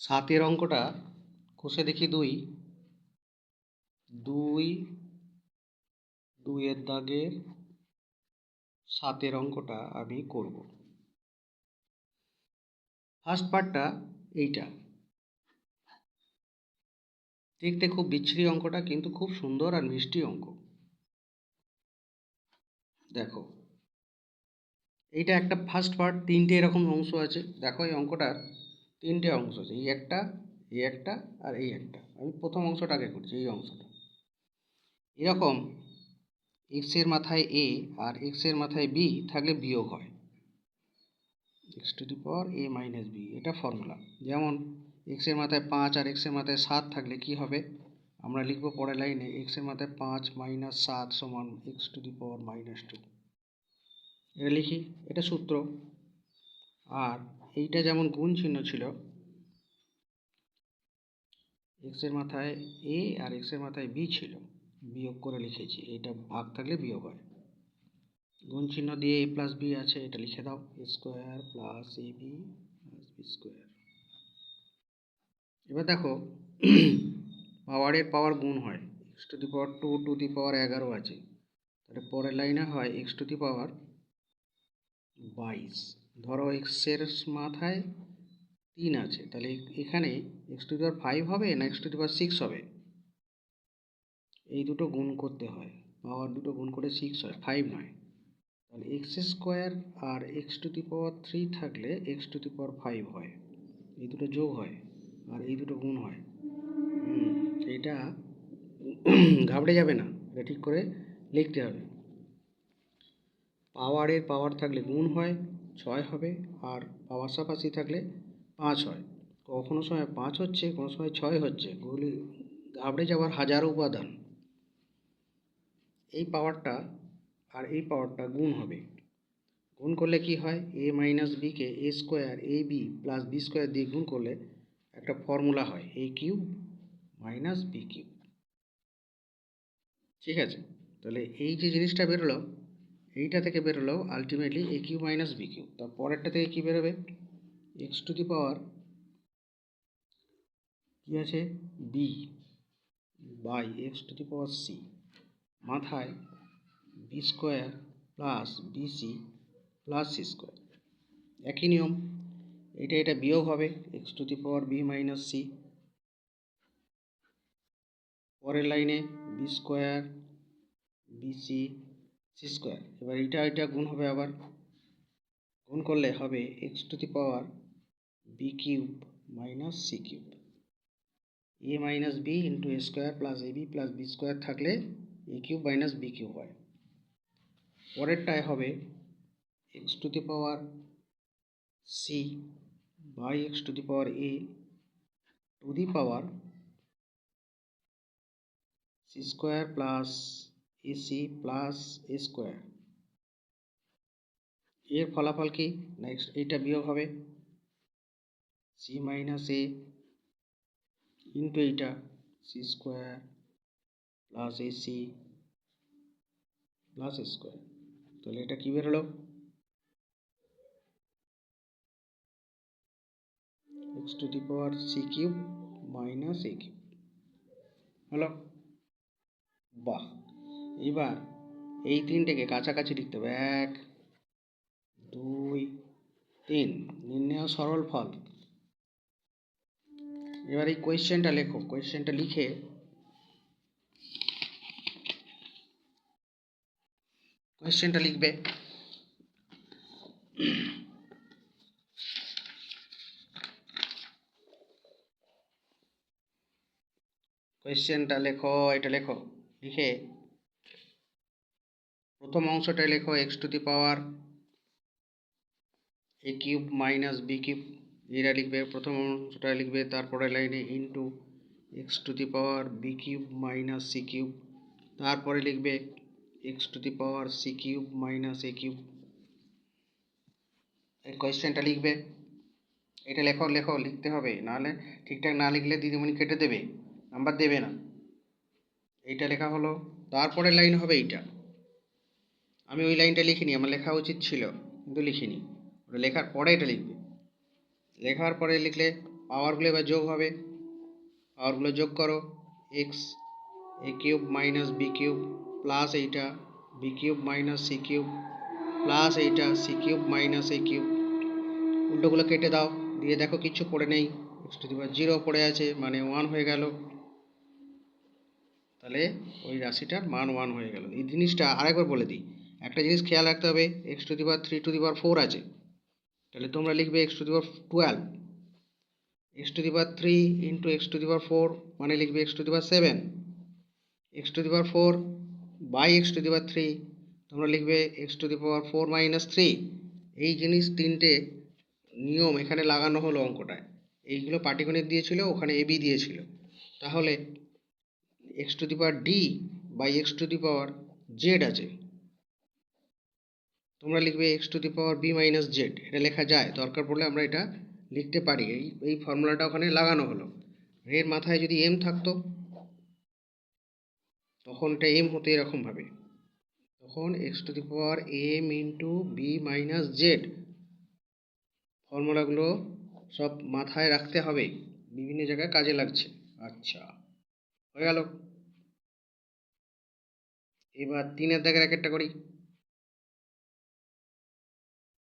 সাতের অঙ্কটা কষে দেখি দুই দুই দুইয়ের দাগের সাতের অঙ্কটা আমি করব। ফার্স্ট পার্টটা এইটা দেখতে খুব বিচ্ছিরি অঙ্কটা, কিন্তু খুব সুন্দর আর মিষ্টি অঙ্ক। দেখো, এইটা একটা ফার্স্ট পার্ট, তিনটে এরকম অংশ আছে। দেখো, এই অঙ্কটার তিনটে অংশ আছে, এই একটা, এই একটা আর এই একটা। আমি প্রথম অংশটাকে করছি, এই অংশটা। এরকম এক্স এর মাথায় এ আর এক্স এর মাথায় বি থাকলে বিয়োগ হয়, x to the power a minus b. এটা ফর্মুলা। যেমন এক্স এর মাথায় 5 আর এক্স এর মাথায় 7 থাকলে কি হবে, আমরা লিখবো পরের লাইনে এক্স এর মাথায় 5 মাইনাস 7 সমান x to the power minus 2। এটা লিখি, এটা সূত্র। আর এইটা যেমন গুণ চিহ্ন ছিল, এক্স এর মাথায় এ আর এক্স এর মাথায় বি ছিল, বিয়োগ করে লিখেছি। এটা ভাগ থাকলে বিয়োগ হয়। গুণ চিহ্ন দিয়ে এ প্লাস বি আছে, এটা লিখে দাও, a square plus a b plus b square. এবার দেখো, পাওয়ারের পাওয়ার গুণ হয়, x to the power 2 to the power 11 আছে, তাহলে পরের লাইনে হয় এক্স টু দি পাওয়ার 22। ধরো এক্স এর মাথায় 3 আছে, তাহলে এখানে এক্স টু দি পাওয়ার 5 হবে না এক্স টু দি পাওয়ার 6 হবে, এই দুটো গুণ করতে হয়, পাওয়ার দুটো গুণ করে 6 হয়, 5 নয়। তাহলে এক্স স্কোয়ার আর এক্স টু দি পাওয়ার 3 থাকলে এক্স টু দি পাওয়ার 5 হয়, এই দুটো যোগ হয় আর এই দুটো গুণ হয়। এটা ঘাবড়ে যাবে না, এটা ঠিক করে লিখতে হবে। পাওয়ারের পাওয়ার থাকলে গুণ হয়, 6 হবে, আর পাশাপাশি থাকলে 5 হয়। কখনো সময় 5 হচ্ছে, কোনো সময় 6 হচ্ছে, গুলি ঘাবড়ে যাওয়ার হাজারো উপাদান। এই পাওয়ারটা আর এই পাওয়ারটা গুণ হবে, গুণ করলে কি হয়, এ মাইনাস বিকে এ স্কোয়ার এ বি প্লাস বি স্কোয়ার দিয়ে গুণ করলে একটা ফর্মুলা হয়, এ কিউব মাইনাস বি কিউব। ঠিক আছে, তাহলে এই যে জিনিসটা বেরোলো, এইটা থেকে বেরোলো আলটিমেটলি এ কিউব মাইনাস বি কিউব। তার পরেরটা থেকে কী বেরোবে, এক্স টু দি পাওয়ার কী আছে b by x to the power c, মাথায় b square plus b c plus c square. একই নিয়ম, এটা বিয়োগ হবে, x to the power b minus c. পরের লাইনে b square b c c square. এবার এটা গুণ হবে, আবার গুণ করলে হবে x to the power b cube minus c cube. A minus b into a square plus a b plus b square থাকলে a cube minus b cube হয়। পরেরটায় হবে x to the power c by x to the power a to the power c square plus ac plus a square. এর ফলাফল কি, next এইটা বিয়োগ হবে, সি মাইনাস এ ইন্টু এইটা c square plus ac plus square. তাহলে এটা কী বেরোলো, x to the power c cube minus a cube হলো। বাহ, এবার এই তিনটেকে কাছাকাছি লিখতে হবে, 1 2 3, নির্ণেয় সরল ফল। এবার এই কোয়েশ্চেনটা লেখো, কোয়েশ্চেনটা লিখে কোয়েশ্চেনটা লিখবে। কোয়েশ্চেনটা লেখো, এটা লেখো, লিখে প্রথম অংশটা লেখো x to the power a cube minus b cube, এটা লিখবে প্রথম অংশটা লিখবে। তারপরে লাইনে into x to the power b cube minus c cube, তারপরে লিখবে x to the power c cube minus a cube. এই কোয়েশ্চেনটা লিখবে, এটা লেখো লেখো, লিখতে হবে, নাহলে ঠিকঠাক না লিখলে দিদিমণি কেটে দেবে, নাম্বার দেবে না। এইটা লেখা হলো, তারপরে লাইন হবে এইটা। আমি ওই লাইনটা লিখিনি, আমার লেখা উচিত ছিল কিন্তু লিখিনি, ওটা লেখার পরে এটা লিখবে। লেখার পরে লিখলে পাওয়ারগুলো এবার যোগ হবে, পাওয়ারগুলো যোগ করো, x a cube minus b cube plus এইটা b cube minus c cube plus এইটা c cube minus a cube, উল্টোগুলো কেটে দাও, দিয়ে দেখো কিচ্ছু পড়ে নেই, এক্স টু দি পাওয়ার 0 পড়ে আছে, মানে 1 হয়ে গেল। তাহলে ওই রাশিটার মান 1 হয়ে গেল। এই জিনিসটা আরেকবার বলে দিই, একটা জিনিস খেয়াল রাখতে হবে, x to the power 3 to the power 4 আছে, তাহলে তোমরা লিখবে x to the power 12, x to the power 3 into x to the power 4 মানে লিখবে x to the power 7, x to the power 4 by x to the power 3 তোমরা লিখবে x to the power 4 minus 3। এই জিনিস তিনটে নিয়ম এখানে লাগানো হলো অঙ্কটায়, এইগুলো পাটিগণিত দিয়েছিল, ওখানে এবি দিয়েছিল। তাহলে x to the power d by x to the power z আছে, তোমরা লিখবে x to the power b minus z, এটা লেখা যায়, দরকার পড়লে আমরা এটা লিখতে পারি, এই ফর্মুলাটা ওখানে লাগানো হলো। এর মাথায় যদি এম থাকতো তখন এটা এম হতো এরকমভাবে, তখন x to the power m into b minus z, ফর্মুলাগুলো সব মাথায় রাখতে হবে, বিভিন্ন জায়গায় কাজে লাগছে। আচ্ছা, হয়ে গেল। এবার 3-এর দাগের এক একটা করি।